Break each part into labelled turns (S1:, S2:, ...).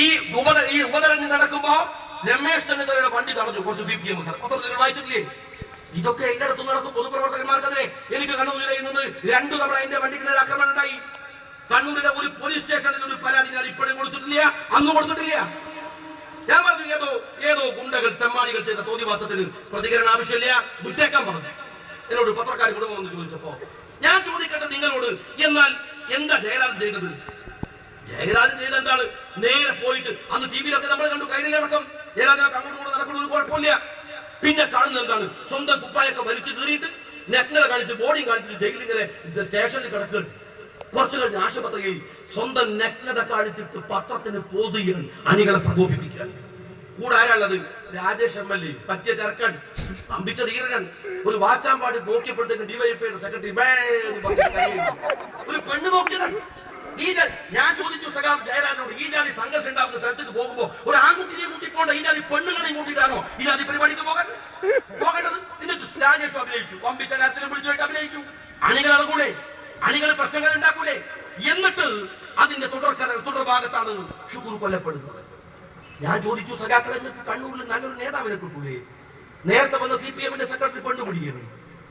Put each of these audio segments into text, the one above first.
S1: ഈ ഉപതെരഞ്ഞ് നടക്കുമ്പോ രമേശ് ചെന്നിത്തലയുടെ വണ്ടി തടഞ്ഞു കുറച്ച് CPM പത്രത്തിൽ വായിച്ചിട്ടില്ലേ? ഇതൊക്കെ എല്ലായിടത്തും നടക്കും. പൊതുപ്രവർത്തകന്മാർക്കതിരെ എനിക്ക് കണ്ണൂരിൽ നിന്ന് 2 തവണ എന്റെ വണ്ടിക്ക് നേരെ ആക്രമണം ഉണ്ടായി. കണ്ണൂരിലെ ഒരു പോലീസ് സ്റ്റേഷനിൽ ഒരു പരാതി ഞാൻ ഇപ്പോഴും കൊടുത്തിട്ടില്ല, അന്നും കൊടുത്തിട്ടില്ല. ഞാൻ പറഞ്ഞു ഏതോ ഗുണ്ടകൾ തെമ്മാടികൾ ചെയ്ത തോന്നിവാസത്തിന് പ്രതികരണം ആവശ്യമില്ല, വിട്ടേക്കാൻ പറഞ്ഞു. എന്നോട് പത്രക്കാർ കുടുംബം ചോദിച്ചപ്പോ ഞാൻ ചോദിക്കട്ടെ നിങ്ങളോട്, എന്നാൽ എന്താ ജയരാജൻ ചെയ്തത്? ജയരാജൻ ചെയ്ത എന്താണ്? നേരെ പോയിട്ട് അന്ന് ടിവിയിലൊക്കെ നമ്മൾ കണ്ടു കൈരലടക്കം ജയരാജനൊക്കെ അങ്ങോട്ട് നടക്കുന്ന ഒരു കുഴപ്പമില്ല. പിന്നെ കാണുന്നത് എന്താണ്? സ്വന്തം കുപ്പായൊക്കെ വലിച്ചു കീറിയിട്ട് നഗ്നത കാണിച്ച് ബോഡിയും കാണിച്ചിട്ട് ജയിലിങ്ങനെ സ്റ്റേഷനിൽ കിടക്കുകയാണ്. കുറച്ചു കഴിഞ്ഞ് ആശുപത്രിയിൽ സ്വന്തം നഗ്നത കാണിച്ചിട്ട് പത്രത്തിന് പോസ് ചെയ്യാൻ അണികളെ പ്രകോപിപ്പിക്കാൻ. കൂടെ ആരാളുള്ളത്? രാജേഷ് MLA, പറ്റിയ ചെറുക്കൻ, അമ്പിച്ച ധീരൻ. ഒരു വാച്ചാമ്പാടി നോക്കിയപ്പോഴത്തേക്കും ഡിവൈഎഫ്ഐയുടെ സെക്രട്ടറി ഒരു പെണ്ണ് നോക്കിയതാണ്. ഞാൻ ചോദിച്ചു സഖാവ് ജയരാജനോട്, ഈ ജാതി സംഘർഷം ഉണ്ടാകുന്ന സ്ഥലത്തേക്ക് പോകുമ്പോ ഒരു ആൺകുട്ടിയെ കൂട്ടിപ്പോണ്ട, ഈ ജാതി പെണ്ണുങ്ങളെയും കൂട്ടിയിട്ടാണോ ഈ ജാതി പരിപാടിക്ക് പോകേണ്ടത്? എന്നിട്ട് രാജേഷ് അഭിനയിച്ചു, വമ്പിച്ച കാര്യത്തിൽ വിളിച്ചുപോയിട്ട് അഭിനയിച്ചു. അണികളാണ് കൂടെ, അണികൾ പ്രശ്നങ്ങൾ ഉണ്ടാക്കൂലേ? എന്നിട്ട് അതിന്റെ തുടർഭാഗത്താണ് ഷുക്കൂർ കൊല്ലപ്പെടുന്നത്. ഞാൻ ചോദിച്ചു സഖാക്കളെ, നിങ്ങൾക്ക് കണ്ണൂരിൽ നല്ലൊരു നേതാവിനെ കിട്ടൂലേ? നേരത്തെ വന്ന CPMന്റെ സെക്രട്ടറി പെണ്ണ് പിടിക്കുന്നു,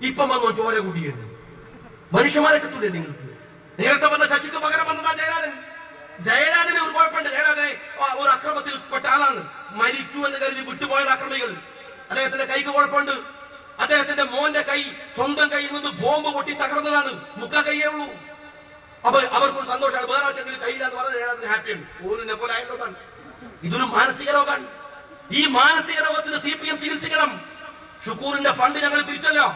S1: ഇപ്പം വന്നോ ചോര കൂടിയിരുന്നു. മനുഷ്യന്മാരെ കിട്ടൂലേ നിങ്ങൾക്ക്? നേരത്തെ വന്ന ശശിക്ക് പകരം വന്നതാ ജയരാജന് ഒരു കുഴപ്പമുണ്ട്. ജയരാജനെ ഒരു അക്രമത്തിൽ പെട്ട ആളാണ്, മരിച്ചു എന്ന് കരുതി വിട്ടുപോയ അക്രമികൾ. അദ്ദേഹത്തിന്റെ കൈക്ക് കുഴപ്പമുണ്ട്. അദ്ദേഹത്തിന്റെ മോന്റെ കൈ സ്വന്തം കൈയിൽ നിന്ന് ബോംബ് പൊട്ടി തകർന്നതാണ്, മുക്ക കൈയേ ഉള്ളൂ. അപ്പൊ അവർക്കൊരു സന്തോഷമാണ്, വേറെ ആർക്കെങ്കിലും കയ്യിലാന്ന് പറഞ്ഞാൽ ജയരാജന് ഹാപ്പിയാണ്. ഓരിനെ പോലെ ആയതുകൊണ്ടാണ്. ഇതൊരു മാനസിക രോഗമാണ്. ഈ മാനസിക രോഗത്തിന് CPM ചികിത്സിക്കണം. ഷുക്കൂറിന്റെ ഫണ്ട് ഞങ്ങൾ പിരിച്ചല്ലോ.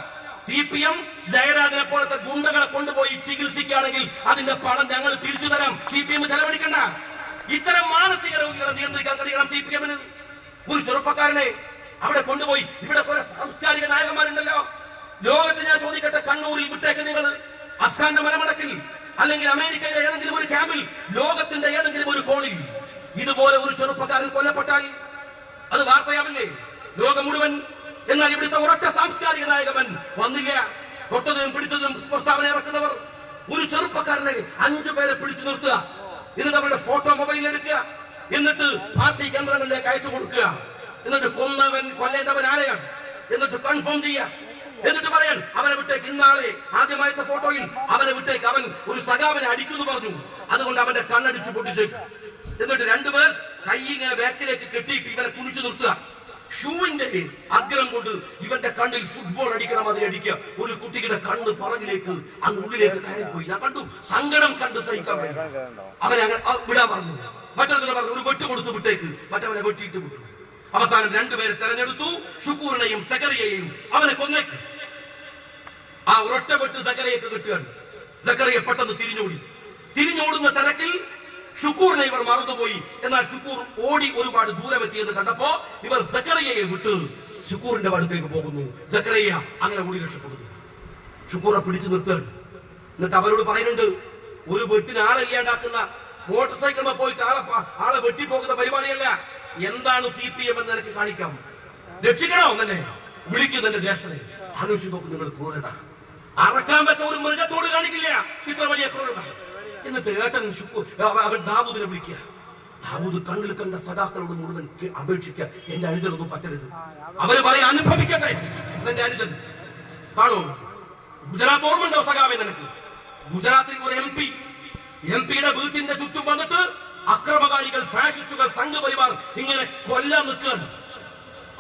S1: CPM ജയരാജനെ പോലത്തെ ഗുണ്ടകളെ കൊണ്ടുപോയി ചികിത്സിക്കുകയാണെങ്കിൽ അതിന്റെ പണം ഞങ്ങൾ തിരിച്ചു തരാം. CPM ചെലവഴിക്കണ്ട. ഇത്തരം മാനസിക രോഗികളെ നിയന്ത്രിക്കാൻ കഴിയണം CPMന്. ഒരു ചെറുപ്പക്കാരനെ അവിടെ കൊണ്ടുപോയി, ഇവിടെ കുറെ സാംസ്കാരിക നായകന്മാരുണ്ടല്ലോ. ലോകത്ത് ഞാൻ ചോദിക്കട്ടെ, കണ്ണൂരിൽ വിട്ടേക്ക് നിങ്ങൾ അഫ്ഗാന്റെ മലമടക്കിൽ അല്ലെങ്കിൽ അമേരിക്കയിലെ ഏതെങ്കിലും ഒരു ക്യാമ്പിൽ, ലോകത്തിന്റെ ഏതെങ്കിലും ഒരു കോണിൽ ഇതുപോലെ ഒരു ചെറുപ്പക്കാരൻ കൊല്ലപ്പെട്ടാൽ അത് വാർത്തയാവില്ലേ? ലോകം മുഴുവൻ. എന്നാൽ ഇവിടുത്തെ ഒരൊറ്റ സാംസ്കാരിക നായകൻ വന്നില്ല. തൊട്ടതും പിടിച്ചതും പ്രസ്താവന ഇറക്കുന്നവർ ഒരു ചെറുപ്പക്കാരനെ 5 പേരെ പിടിച്ചു നിർത്തുക, എന്നിട്ട് അവരുടെ ഫോട്ടോ മൊബൈലിൽ എടുക്കുക, എന്നിട്ട് പാർട്ടി കേന്ദ്രങ്ങളിലേക്ക് അയച്ചു കൊടുക്കുക, എന്നിട്ട് കൊല്ലേണ്ടവൻ ആരെയാണ് എന്നിട്ട് കൺഫേം ചെയ്യുക, എന്നിട്ട് പറയാൻ അവനെ വിട്ടേക്ക്. ഇന്നാളെ ആദ്യം അയച്ച ഫോട്ടോയിൽ അവനെ വിട്ടേക്ക്, അവൻ ഒരു സഖാവിനെ അടിക്കുന്നു പറഞ്ഞു, അതുകൊണ്ട് അവന്റെ കണ്ണടിച്ചു പൊട്ടിച്ചേക്ക്. എന്നിട്ട് 2 പേർ കൈ ഇങ്ങനെ ബാക്കിലേക്ക് കെട്ടിയിട്ട് ഇവനെ കുനിച്ചു നിർത്തുക. ഷൂവിന്റെ അഗ്രം കൊണ്ട് ഇവന്റെ കണ്ണിൽ ഫുട്ബോൾ അടിക്കണം, അതിൽ അടിക്കുക. ഒരു കുട്ടിയുടെ കണ്ണ് പറകിലേക്ക് അങ്ങ് ഉള്ളിലേക്ക് കയറിപ്പോയി. ഞാൻ കണ്ടു, സങ്കടം കണ്ട് സഹിക്കാൻ പറ്റും. അവനെ അങ്ങനെ വിടാൻ പറഞ്ഞു. മറ്റൊരുത്തനെ പറഞ്ഞു ഒരു വെട്ട് കൊടുത്തു വിട്ടേക്ക്, മറ്റവനെ വെട്ടിയിട്ട് വിട്ടു. അവസാനം 2 പേരെ തെരഞ്ഞെടുത്തു, ഷുക്കൂറിനെയും സക്കറിയെയും. അവനെ കൊന്നേക്ക്. ആ ഒരൊറ്റ വെട്ട് സക്കറിയൊക്കെ കിട്ടുകയാണ്. സക്കറിയെ പെട്ടെന്ന് തിരിഞ്ഞോടുന്ന തിരക്കിൽ ഷുക്കൂറിനെ ഇവർ മറന്നുപോയി. എന്നാൽ ഷുക്കൂർ ഓടി ഒരുപാട് ദൂരമെത്തിയെന്ന് കണ്ടപ്പോ ഇവർ സക്കറിയയെ വിട്ട് ഷുക്കൂറിന്റെ അടുത്തേക്ക് പോകുന്നു. സക്കറിയ അങ്ങനെ ഓടി രക്ഷപ്പെടുന്നു. ഷുക്കൂറെ പിടിച്ചു നിർത്തുകയാണ്. എന്നിട്ട് അവരോട് പറയുന്നുണ്ട്, ഒരു വെട്ടിന് ആളെ ഇല്ലാണ്ടാക്കുന്ന മോട്ടോർ സൈക്കിളിൽ പോയിട്ട് ആളെ വെട്ടിപ്പോകുന്ന പരിപാടിയല്ല. എന്താണ് CPM എന്ന് എനിക്ക് കാണിക്കാം. രക്ഷിക്കണോ തന്നെ വിളിക്കുന്നതിന്റെ ജ്യേഷ്ഠനെ. ആലോചിച്ച് നോക്കും നിങ്ങൾ ക്രൂരത. അറക്കാൻ വെച്ച ഒരു മൃഗത്തോട് കാണിക്കില്ല ഇത്ര വലിയ ക്രൂരത. എന്നിട്ട് ഏട്ടൻ അവൻ ദാവൂദിനെ വിളിക്കുക. ദാവൂദ് കണ്ണിൽ കണ്ട സഖാക്കളോട് മുഴുവൻ അപേക്ഷിക്കുക, എന്റെ അനുജനൊന്നും പറ്റരുത്. അവര് പറയാൻ അനുഭവിക്കട്ടെ എന്റെ അനുജൻ. കാണോ, ഗുജറാത്ത് ഓർമ്മയുണ്ടോ സഖാവെ നിനക്ക്? ഗുജറാത്തിൽ ഒരു MP-യുടെ വീട്ടിന്റെ ചുറ്റും വന്നിട്ട് അക്രമകാരികൾ, ഫാഷിസ്റ്റുകൾ, സംഘപരിവാർ ഇങ്ങനെ കൊല്ലാൻ നിൽക്കുകയാണ്.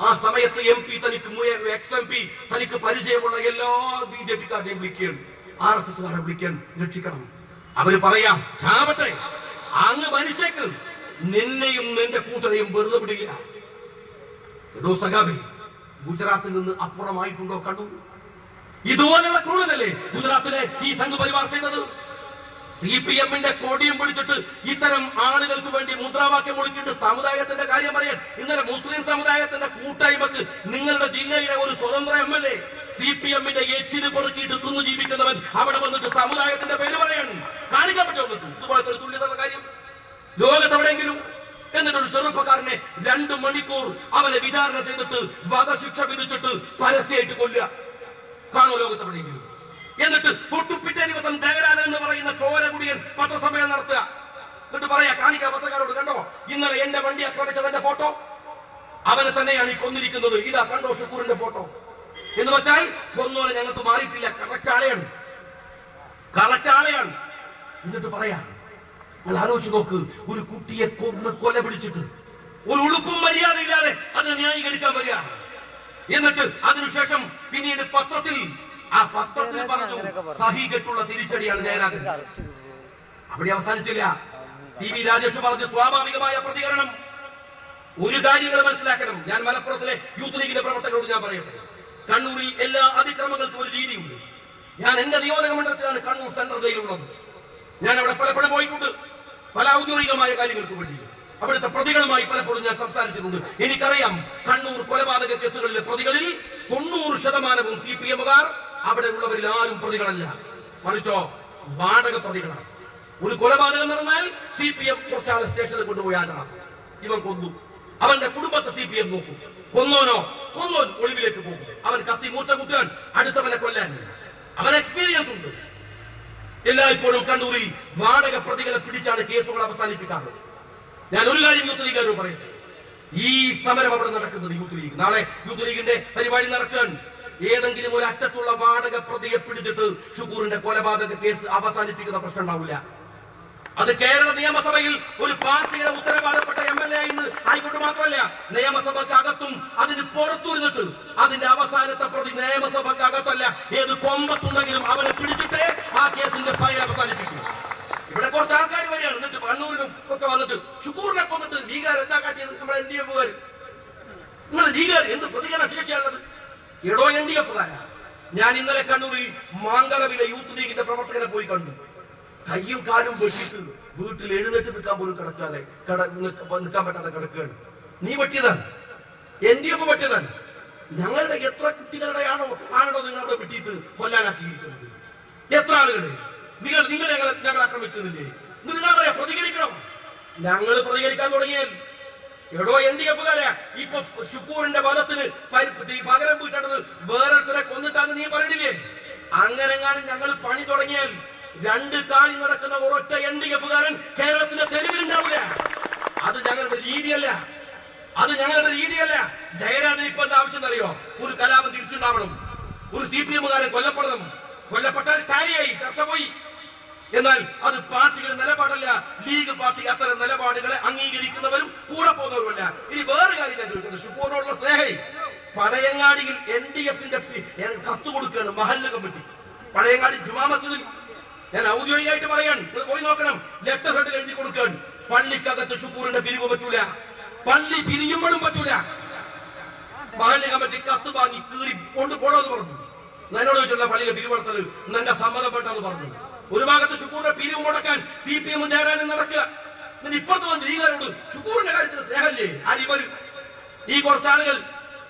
S1: ആ സമയത്ത് MP തനിക്ക് ex-MP തനിക്ക് പരിചയമുള്ള എല്ലാ BJP-കാരെയും വിളിക്കുകയാണ്, RSS-കാരെ വിളിക്കാൻ രക്ഷിക്കണം. അവര് പറയാം, ചാവട്ടെ, അങ്ങ് മരിച്ചേക്ക്, നിന്നെയും നിന്റെ കൂട്ടരെയും വെറുതെ വിടില്ല. എടോ സഖാബി, ഗുജറാത്തിൽ നിന്ന് അപ്പുറമായിട്ടുണ്ടോ കണ്ണൂർ? ഇതുപോലെയുള്ള ക്രൂരതല്ലേ ഗുജറാത്തിലെ ഈ സംഘപരിവാർ ചെയ്തത്? CPM-ന്റെ കൊടിയും പിടിച്ചിട്ട് ഇത്തരം ആളുകൾക്ക് വേണ്ടി മുദ്രാവാക്യം വിളിച്ചിട്ട് സമുദായത്തിന്റെ കാര്യം പറയാൻ. ഇന്നലെ മുസ്ലിം സമുദായത്തിന്റെ കൂട്ടായ്മക്ക് നിങ്ങളുടെ ജില്ലയിലെ ഒരു സ്വതന്ത്ര MLA CPM-ന്റെ എച്ചിന് പെറുക്കിയിട്ട് തിന്നു ജീവിക്കുന്നവൻ അവിടെ വന്നിട്ട് സമുദായത്തിന്റെ പേര് പറയാൻ കാണിക്കാൻ പറ്റുമോ? ഇതുപോലത്തെ ഒരു തുല്യതയുടെ കാര്യം ലോകത്തെവിടെയെങ്കിലും? എന്നിട്ടൊരു ചെറുപ്പക്കാരനെ 2 മണിക്കൂർ അവനെ വിചാരണ ചെയ്തിട്ട് വധശിക്ഷ വിധിച്ചിട്ട് പരസ്യമായിട്ട് കൊല്ലുക. കാണോ ലോകത്തെവിടെയെങ്കിലും? എന്നിട്ട് തൊട്ടുപിറ്റേ ദിവസം ജയരാജൻ എന്ന് പറയുന്ന ചോര കുടിയൻ പത്രസമ്മേളനം നടത്തുക. എന്നിട്ട് പറയാ, കാണിക്കാൻ പത്രക്കാരോട്, കണ്ടോ ഇന്നലെ എന്റെ വണ്ടി ആക്രമിച്ചവന്റെ ഫോട്ടോ, അവനെ തന്നെയാണ് ഈ കൊന്നിരിക്കുന്നത്. ഇതാ കണ്ടോ ഷുക്കൂറിന്റെ ഫോട്ടോ. എന്ന് വെച്ചാൽ കൊന്നോനെ ഞങ്ങൾക്ക് മാറിയിട്ടില്ല. കറക്റ്റ് ആളെയാണ്. എന്നിട്ട് പറയാം, നിങ്ങൾ ആലോചിച്ച് നോക്ക്, ഒരു കുട്ടിയെ കൊല പിടിച്ചിട്ട് ഒരു ഉളുപ്പും മര്യാദയില്ലാതെ അതിനെ ന്യായീകരിക്കാൻ വരിക. എന്നിട്ട് അതിനുശേഷം പിന്നീട് പത്രത്തിൽ പറഞ്ഞു സഹികെട്ടുള്ള തിരിച്ചടിയാണ് ജയരാജൻ. അവിടെ അവസാനിച്ചില്ല. TV രാജേഷ് പറഞ്ഞു സ്വാഭാവികമായ പ്രതികരണം. ഒരു കാര്യങ്ങൾ മനസ്സിലാക്കണം. ഞാൻ മലപ്പുറത്തിലെ യൂത്ത് ലീഗിന്റെ പ്രവർത്തകരോട് ഞാൻ പറയട്ടെ, കണ്ണൂരിൽ എല്ലാ അതിക്രമങ്ങൾക്കും ഒരു രീതിയുണ്ട്. ഞാൻ എന്റെ നിയോജക മണ്ഡലത്തിലാണ് കണ്ണൂർ സെൻട്രൽ ജയിലുള്ളത്. ഞാൻ അവിടെ പലപ്പോഴും പോയിട്ടുണ്ട്, പല ഔദ്യോഗികമായ കാര്യങ്ങൾക്ക് വേണ്ടി. അവിടുത്തെ പ്രതികളുമായി പലപ്പോഴും ഞാൻ സംസാരിച്ചിട്ടുണ്ട്. എനിക്കറിയാം, കണ്ണൂർ കൊലപാതക കേസുകളിലെ പ്രതികളിൽ 90% CPM-കാർ. അവിടെ ഉള്ളവരിൽ ആരും പ്രതികളല്ല, മറിച്ചോ വാടക പ്രതികളാണ്. ഒരു കൊലപാതകം നടന്നാൽ CPM കുറച്ചാളെ സ്റ്റേഷനിൽ കൊണ്ടുപോയി ആചരണം. ഇവൻ കൊന്നു, അവന്റെ കുടുംബത്തെ CPM നോക്കും. കൊന്നോൻ ഒളിവിലേക്ക് പോകും. അവൻ കത്തി മൂർച്ച കൂട്ടാൻ, അടുത്തവനെ കൊല്ലാൻ. അവൻ എക്സ്പീരിയൻസ് ഉണ്ട്. എല്ലായ്പ്പോഴും കണ്ണൂരിൽ വാടക പ്രതികളെ പിടിച്ചാണ് കേസുകൾ അവസാനിപ്പിക്കാറ്. ഞാൻ ഒരു കാര്യം യൂത്ത് ലീഗുകാരോട് പറയട്ടെ, ഈ സമരം അവിടെ നടക്കുന്നത് യൂത്ത് ലീഗ്. നാളെ യൂത്ത് ലീഗിന്റെ പരിപാടി നടക്കാൻ ഏതെങ്കിലും ഒരു അറ്റത്തുള്ള വാടക പ്രതിയെ പിടിച്ചിട്ട് ഷുക്കൂറിന്റെ കൊലപാതക കേസ് അവസാനിപ്പിക്കുന്ന പ്രശ്നം ഉണ്ടാവില്ല. അത് കേരള നിയമസഭയിൽ ഒരു പാർട്ടിയുടെ ഉത്തരവാദപ്പെട്ട MLA ഇന്ന് ആയിക്കോട്ട് മാത്രമല്ല, നിയമസഭക്കകത്തും അതിന് പുറത്തുനിന്നിട്ട് അതിന്റെ അവസാനത്തെ പ്രതി നിയമസഭക്കകത്തല്ല, ഏത് കൊമ്പത്തുണ്ടെങ്കിലും അവനെ പിടിച്ചിട്ടേ ആ കേസിന്റെ ഫയൽ അവസാനിപ്പിക്കും. ഇവിടെ കുറച്ച് ആൾക്കാർ വരികയാണ്, എന്നിട്ട് കണ്ണൂരിനും ഒക്കെ വന്നിട്ട് ഷുക്കൂറിനെ കൊന്നിട്ട് ലീഗുകാർ എന്താ കാട്ടിയത്? നമ്മുടെ NDF-കാർ. നിങ്ങളുടെ ലീഗുകാർ എന്ത് പ്രതികരണ ശേഷിയാണത്? എടോ NDF-കാരാ. ഞാൻ ഇന്നലെ കണ്ണൂരിൽ മാങ്കളവിലെ യൂത്ത് ലീഗിന്റെ പ്രവർത്തകനെ പോയി കണ്ടു. കയ്യും കാലും വെട്ടിയിട്ട് വീട്ടിൽ എഴുന്നേറ്റ് നിൽക്കാൻ പോലും നിൽക്കാൻ പറ്റാതെ കിടക്കുകയാണ്. നീ വെട്ടിയതാണ്, NDF വെട്ടിയതാണ്. ഞങ്ങളുടെ എത്ര കുട്ടികളുടെ ആണോ നിങ്ങളവിടെ വെട്ടിയിട്ട് കൊല്ലാനാക്കിയിരിക്കുന്നത്? എത്ര ആളുകളെ നിങ്ങൾ ഞങ്ങൾ ആക്രമിക്കുന്നില്ലേ? നിങ്ങൾ പറയാ പ്രതികരിക്കണം. ഞങ്ങൾ പ്രതികരിക്കാൻ തുടങ്ങിയാൽ എടോ NDF-കാരാ, ഇപ്പൊ ഷുക്കൂറിന്റെ വധത്തിന് പകരം പോയിട്ടത് വേറെ കൊന്നിട്ടാന്ന് നീ പറഞ്ഞില്ലേ? അങ്ങനെങ്ങാനും ഞങ്ങൾ പണി തുടങ്ങിയാൽ 2 കാലി നടക്കുന്ന ഒരൊറ്റ NDF-കാരൻ കേരളത്തിന്റെ തെരുവിലുണ്ടാവില്ല. അത് ഞങ്ങളുടെ രീതിയല്ല. ജയരാജൻ ഇപ്പൊ എന്താ ആവശ്യം അറിയോ? ഒരു കലാപം തിരിച്ചുണ്ടാവണം, ഒരു CPM-കാരൻ കൊല്ലപ്പെടണം. കൊല്ലപ്പെട്ടാൽ കാര്യമായി, ചർച്ച പോയി. എന്നാൽ അത് പാർട്ടിയുടെ നിലപാടല്ല. ലീഗ് പാർട്ടി അത്തരം നിലപാടുകളെ അംഗീകരിക്കുന്നവരും കൂടെ പോകുന്നവരുമല്ല. ഇനി വേറെ കാര്യം ഞാൻ ചോദിക്കുന്നത്, ഷുക്കൂറിനോടുള്ള സ്നേഹം. പഴയങ്ങാടിയിൽ NDF-ന്റെ കത്ത് കൊടുക്കുകയാണ് മഹല്ല് കമ്മിറ്റി. പഴയങ്ങാടി ജുമാ മസ്ജിദിൽ ഞാൻ ഔദ്യോഗികമായിട്ട് പറയാൻ, നിങ്ങൾ പോയി നോക്കണം, ലെറ്റർ ഹെഡിൽ എഴുതി കൊടുക്കാൻ. പള്ളിക്കകത്ത് ഷുക്കൂറിന്റെ പിരിവ് പറ്റൂല, പള്ളി പിരിയുമ്പോഴും പറ്റൂല. മഹല്ല് കമ്മിറ്റി കത്ത് വാങ്ങി കീറി കൊണ്ടുപോകണമെന്ന് പറഞ്ഞു. എന്നോട് ചോദിച്ചുള്ള പള്ളിയിലെ പിരിവെടുത്തത് എന്റെ സമ്മതപ്പെട്ടെന്ന് പറഞ്ഞു. ഒരു ഭാഗത്ത് ഷുക്കൂറിന്റെ പിരിവ് മുടക്കാൻ CPM ജയരാജൻ നടക്കുക. ഇപ്പുറത്ത് വന്ന് ലീഗുകാരോട് ഷുക്കൂറിന്റെ കാര്യത്തിൽ സ്നേഹമില്ലേ? അരിവരും ഈ കുറച്ചാളുകൾ.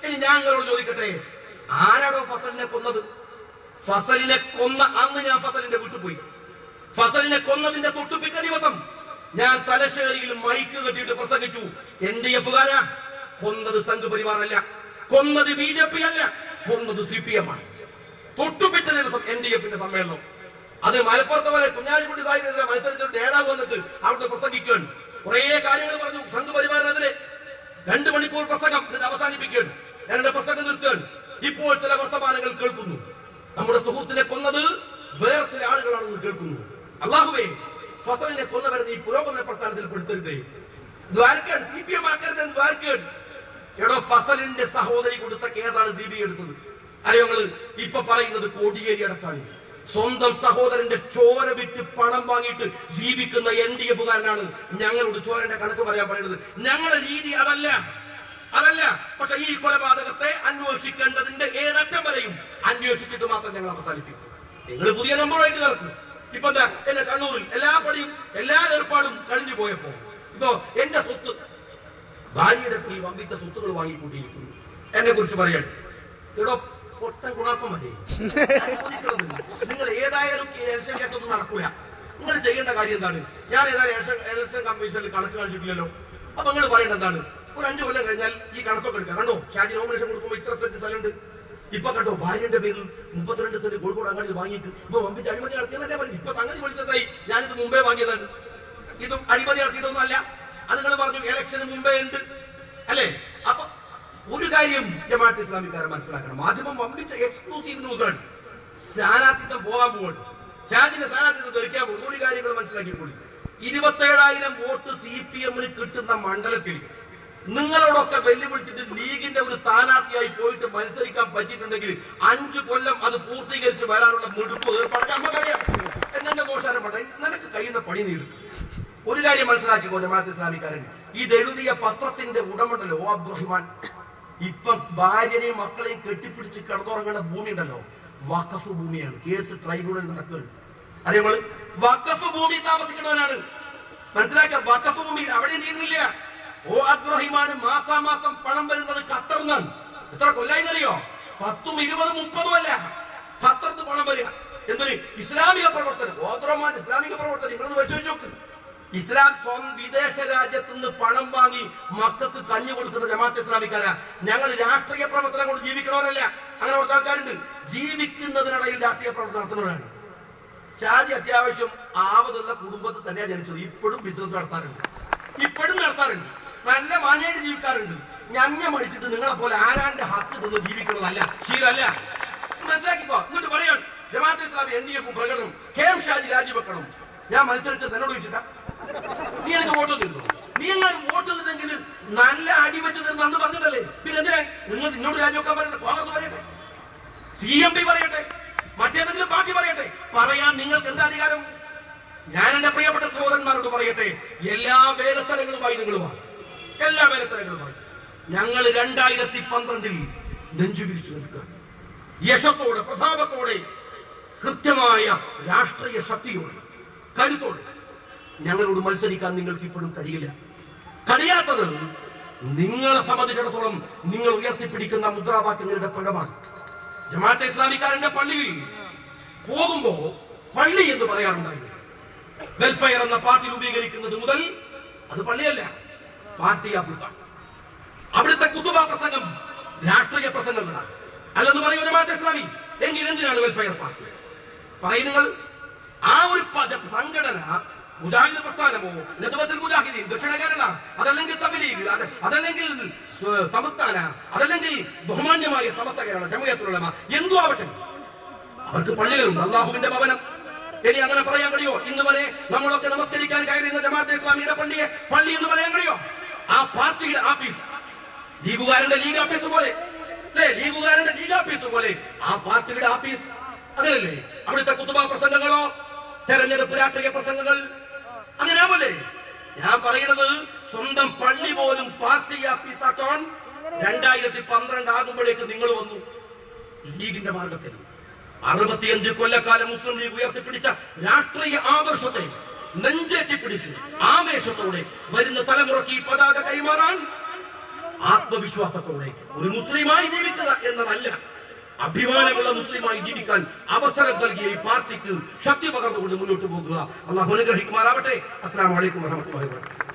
S1: ഇനി ഞങ്ങളോട് ചോദിക്കട്ടെ, ആരാടോ ഫസലിനെ കൊന്നത്? ഫസലിനെ കൊന്ന അന്ന് ഞാൻ ഫസലിന്റെ വീട്ടിൽ പോയി. ഫസലിനെ കൊന്നതിന്റെ തൊട്ടുപിറ്റ ദിവസം ഞാൻ തലശ്ശേരിയിൽ മൈക്ക് കെട്ടിയിട്ട് പ്രസംഗിച്ചു. NDF-കാരാ, കൊന്നത് സംഘ് പരിവാറല്ല, കൊന്നത് BJP അല്ല, കൊന്നത് CPM ആണ്. തൊട്ടുപിറ്റ ദിവസം NDF-ന്റെ സമ്മേളനം. അത് മലപ്പുറത്തെ പോലെ കുഞ്ഞാലിക്കുട്ടി സാഹിബിനെതിരെ മത്സരിച്ചിട്ട് നേതാവ് വന്നിട്ട് അവിടുത്തെ പ്രസംഗിക്കാൻ കുറെ കാര്യങ്ങൾ പറഞ്ഞു സംഘ് പരിവാറിനെതിരെ. 2 മണിക്കൂർ പ്രസംഗം, എന്നിട്ട് അവസാനിപ്പിക്കാൻ ഞാൻ എന്റെ പ്രസംഗം നിർത്താൻ. ഇപ്പോൾ ചില വർത്തമാനങ്ങൾ കേൾക്കുന്നു, നമ്മുടെ സുഹൃത്തിനെ കൊന്നത് വേറെ ചില ആളുകളാണെന്ന് കേൾക്കുന്നു. അല്ലാഹുവേ, ഫസലിനെ കൊന്നവരെ നീ പുരോഗമന പ്രസ്ഥാനത്തിൽ പെടുത്തരുതേ. ദ്വാരക്കാൻ CPM ആക്കരുതെന്ന് ദ്വാരക്കാൻ. എടോ, ഫസലിന്റെ സഹോദരി കൊടുത്ത കേസാണ് CBI എടുത്തത്. അറിയോ നിങ്ങൾ? ഇപ്പൊ പറയുന്നത് കോടിയേരി അടക്കാളി സ്വന്തം സഹോദരന്റെ ചോര വിറ്റ് പണം വാങ്ങിയിട്ട് ജീവിക്കുന്ന NDF-കാരനാണ് ഞങ്ങളോട് ചോരന്റെ കണക്ക് പറയാൻ പറയുന്നത്. ഞങ്ങളുടെ രീതി അതല്ല. പക്ഷെ ഈ കൊലപാതകത്തെ അന്വേഷിക്കേണ്ടതിന്റെ ഏതറ്റം വരെയും അന്വേഷിച്ചിട്ട് മാത്രം ഞങ്ങൾ അവസാനിപ്പിക്കും. നിങ്ങൾ പുതിയ നമ്പറുമായിട്ട് നടക്കും. ഇപ്പൊ എന്താ, എന്റെ കണ്ണൂരിൽ എല്ലാ പണിയും എല്ലാ ഏർപ്പാടും കഴിഞ്ഞു പോയപ്പോ ഇപ്പൊ എന്റെ സ്വത്ത്, ഭാര്യയുടെ വമ്പിച്ച സ്വത്തുകൾ വാങ്ങിക്കൂട്ടിയിരിക്കുന്നു. എന്നെ കുറിച്ച് പറയാൻ എടോ പൊട്ടൻ ഗുണപ്പം മതി. നിങ്ങൾ ഏതായാലും ഇലക്ഷൻ കേസൊന്നും നടക്കൂല. നിങ്ങൾ ചെയ്യേണ്ട കാര്യം എന്താണ്? ഞാൻ ഏതായാലും ഇലക്ഷൻ കമ്മീഷനിൽ കണക്ക് കാണിച്ചിട്ടില്ലല്ലോ. അപ്പൊ നിങ്ങൾ പറയേണ്ട എന്താണ്? ഒരു 5 കൊല്ലം കഴിഞ്ഞാൽ ഈ കണക്കൊക്കെ എടുക്കാം. കണ്ടോ, ഷാജി നോമിനേഷൻ കൊടുക്കുമ്പോൾ ഇത്ര സെന്റ് സ്ഥലമുണ്ട്. ഇപ്പൊ കണ്ടോ, ഭാര്യന്റെ പേരിൽ 32 സെന്റ് കോഴിക്കോട് അങ്ങാടിയിൽ വാങ്ങിയിട്ട് ഇപ്പൊ വമ്പിച്ച് അഴിമതി നടത്തിയെന്നല്ലേ പറയും. ഇപ്പൊ സംഗതി വിളിച്ചതായി, ഞാനിത് മുമ്പേ വാങ്ങിയതാണ്. ഇതും അഴിമതി നടത്തിയിട്ടൊന്നും അല്ല. അത് നിങ്ങൾ പറഞ്ഞു ഇലക്ഷന് മുമ്പേ ഉണ്ട് അല്ലേ? അപ്പൊ ഒരു കാര്യം ജമാഅത്ത് ഇസ്ലാമിക്കാരെ മനസ്സിലാക്കണം, മാധ്യമം വമ്പിച്ച എക്സ്ക്ലൂസീവ് ന്യൂസ് ആണ്. സ്ഥാനാർത്ഥിത്വം പോകാൻ പോകുന്നു, ഷാജിന്റെ സ്ഥാനാർത്ഥിത്വം ധരിക്കാൻ പോകുന്നു. ഒരു കാര്യങ്ങൾ മനസ്സിലാക്കിക്കൊള്ളു, 27,000 വോട്ട് CPM-ന് കിട്ടുന്ന മണ്ഡലത്തിൽ നിങ്ങളോടൊക്കെ വെല്ലുവിളിച്ചിട്ട് ലീഗിന്റെ ഒരു സ്ഥാനാർത്ഥിയായി പോയിട്ട് മത്സരിക്കാൻ പറ്റിയിട്ടുണ്ടെങ്കിൽ 5 കൊല്ലം അത് പൂർത്തീകരിച്ച് വരാനുള്ള മിടുപ്പ് ഏർപ്പാട് നമുക്കറിയാം. എന്നെ മോശം പണ്ട നിനക്ക് കഴിയുന്ന പണി നേടും. ഒരു കാര്യം മനസ്സിലാക്കിക്കോ ജമാഅത്ത് ഇസ്ലാമിക്കാരൻ, ഇതെഴുതിയ പത്രത്തിന്റെ ഉടമണ്ടല്ലോ അബ്ദുറഹിമാൻ, ഇപ്പം ഭാര്യനെയും മക്കളെയും കെട്ടിപ്പിടിച്ച് കിടന്നുറങ്ങുന്ന ഭൂമി ഉണ്ടല്ലോ, വഖഫ് ഭൂമിയാണ്. കേസ് ട്രൈബ്യൂണൽ നടക്കുകയാണ്. അറിയാമോ? വഖഫ് ഭൂമി താമസിക്കുന്നവനാണ്. മനസ്സിലാക്കാം, വഖഫ് ഭൂമിയിൽ അവിടെ നീങ്ങുന്നില്ല. അബ്ദുറഹിമാന് മാസാമാസം പണം വരുന്നത് ഖത്തറിനാണ്. എത്ര കൊല്ലായിന്നറിയോ? 10, 20, 30 അല്ല, ഖത്തറിന് പണം വരിക. എന്തിന്? ഇസ്ലാമിക പ്രവർത്തനം. അബ്ദുറഹിമാൻ ഇസ്ലാമിക പ്രവർത്തനം നിങ്ങളൊന്ന് പരിശോധിച്ച് നോക്ക്. ഇസ്ലാം വിദേശ രാജ്യത്ത് നിന്ന് പണം വാങ്ങി മക്കൾക്ക് കഞ്ഞു കൊടുക്കുന്ന ജമാഅത്ത് ഇസ്ലാമിക്കാരാ. ഞങ്ങൾ രാഷ്ട്രീയ പ്രവർത്തനം കൊണ്ട് ജീവിക്കണവരല്ല. അങ്ങനെ കുറച്ച് ആൾക്കാരുണ്ട് ജീവിക്കുന്നതിനിടയിൽ രാഷ്ട്രീയ പ്രവർത്തനം നടത്തുന്നവരാണ്. ഷാജി അത്യാവശ്യം ആവതുള്ള കുടുംബത്തിൽ തന്നെയാണ് ജനിച്ചത്. ഇപ്പോഴും ബിസിനസ് നടത്താറുണ്ട്, ഇപ്പോഴും നടത്താറുണ്ട്, നല്ല മാന്യമായിട്ട് ജീവിക്കാറുണ്ട്. ഞഞ്ഞ മടിച്ചിട്ട് നിങ്ങളെ പോലെ ആരാന്റെ ഹക്ക് നിന്ന് ജീവിക്കുന്നതല്ല, ശീലമല്ല. മനസ്സിലാക്കിക്കോ. എന്നിട്ട് പറയാൻ ജമാഅത്ത് ഇസ്ലാമി NDF പ്രകടനം KM ഷാജി രാജിവെക്കണം. ഞാൻ മത്സരിച്ചത് എന്നോട് ചോദിച്ചിട്ടാ? നീ എനിക്ക് വോട്ട് തരുന്നു? നീ എങ്ങനെ വോട്ട് തന്നെങ്കിൽ നല്ല അടിവെച്ച് തരുന്നു അന്ന് പറഞ്ഞതല്ലേ? പിന്നെ എന്തിനാ നിങ്ങൾ നിന്നോട് രാജിവെക്കാൻ പറയട്ടെ? കോൺഗ്രസ് പറയട്ടെ, CMP പറയട്ടെ, മറ്റേതെങ്കിലും പാർട്ടി പറയട്ടെ, പറയാൻ നിങ്ങൾക്ക് എന്താ അധികാരം? ഞാൻ എന്റെ പ്രിയപ്പെട്ട സഹോദരന്മാരോട് പറയട്ടെ, എല്ലാ വേലത്തരങ്ങളുമായി നിങ്ങളുമാണ്, എല്ലാ വേലത്തരങ്ങളുമായി. ഞങ്ങൾ 2012 നെഞ്ചു വിരിച്ചു നിൽക്കുക, യശസ്സോടെ, പ്രതാപത്തോടെ, കൃത്യമായ രാഷ്ട്രീയ ശക്തിയോടെ, കരുത്തോടെ. ഞങ്ങളോട് മത്സരിക്കാൻ നിങ്ങൾക്ക് ഇപ്പോഴും കഴിയില്ല. കഴിയാത്തത് നിങ്ങളെ സംബന്ധിച്ചിടത്തോളം നിങ്ങൾ ഉയർത്തിപ്പിടിക്കുന്ന മുദ്രാവാക്യങ്ങളുടെ ഫലമാണ്. ജമാഅത്തെ ഇസ്ലാമിക്കാരന്റെ പള്ളിയിൽ പോകുമ്പോ പള്ളി എന്ന് പറയാറുണ്ടായിരുന്നു. വെൽഫെയർ എന്ന പാർട്ടി രൂപീകരിക്കുന്നത് മുതൽ അത് പള്ളിയല്ല, പാർട്ടി ഓഫീസാണ്. അവിടുത്തെ കുതുബ പ്രസംഗം രാഷ്ട്രീയ പ്രസംഗങ്ങളാണ്. അല്ലെന്ന് പറയൂ ജമാഅത്തെ ഇസ്ലാമി. എങ്കിൽ എന്തിനാണ് വെൽഫെയർ പാർട്ടി പറയുന്നത്? ആ ഒരു സംഘടന മുജാഹിദ് പ്രസ്ഥാനമോ, നദ്വത്തുൽ മുജാഹിദീൻ ദക്ഷിണ കേരള, അതല്ലെങ്കിൽ തബ്ലീഗ്, അതല്ലെങ്കിൽ സംസ്ഥാന, അതല്ലെങ്കിൽ ബഹുമാന്യമായ സമസ്ത കേരള ജമിയത്തുൽ ഉലമ, എന്തു ആവട്ടെ, അവർക്ക് പള്ളികളുണ്ട്, അള്ളാഹുവിന്റെ ഭവനം. ഇനി അങ്ങനെ പറയാൻ കഴിയോ? ഇന്ന് വരെ നമ്മളൊക്കെ നമസ്കരിക്കാൻ കയറിയുന്ന ജമാഅത്തെ ഇസ്ലാമിയുടെ പള്ളിയെ പള്ളി എന്ന് പറയാൻ കഴിയോ? ആ പാർട്ടിയുടെ ആഫീസ്, ലീഗുകാരന്റെ ലീഗ് ആഫീസ് പോലെ, അല്ലെ? ലീഗുകാരന്റെ ലീഗ് ആഫീസ് പോലെ ആ പാർട്ടിയുടെ ആഫീസ് അങ്ങനല്ലേ? അവിടുത്തെ കുതുബ പ്രസംഗങ്ങളോ, തെരഞ്ഞെടുപ്പ് രാഷ്ട്രീയ പ്രസംഗങ്ങൾ അങ്ങനെയാവല്ലേ? ഞാൻ പറയുന്നത് സ്വന്തം പള്ളി പോലും പാർട്ടി ആഫീസാക്കാൻ 2012 ആകുമ്പോഴേക്ക് നിങ്ങൾ വന്നു ലീഗിന്റെ മാർഗത്തിൽ. 65 കൊല്ലക്കാലം മുസ്ലിം ലീഗ് ഉയർത്തിപ്പിടിച്ച രാഷ്ട്രീയ ആദർശത്തെ നെഞ്ചേറ്റി പിടിച്ച് ആവേശത്തോടെ വരുന്ന തലമുറയ്ക്ക് ഈ പതാക കൈമാറാൻ ആത്മവിശ്വാസത്തോടെ ഒരു മുസ്ലിമായി ജീവിക്കുക എന്നതല്ല, അഭിമാനമുള്ള മുസ്ലിമായി ജീവിക്കാൻ അവസരം നൽകിയ ഈ പാർട്ടിക്ക് ശക്തി പകർന്നുകൊണ്ട് മുന്നോട്ട് പോകുക. അള്ളാഹു അനുഗ്രഹിക്കുമാറാവട്ടെ. അസ്സലാമു അലൈക്കും വറഹ്മത്തുള്ളാഹി വബറകാതുഹു.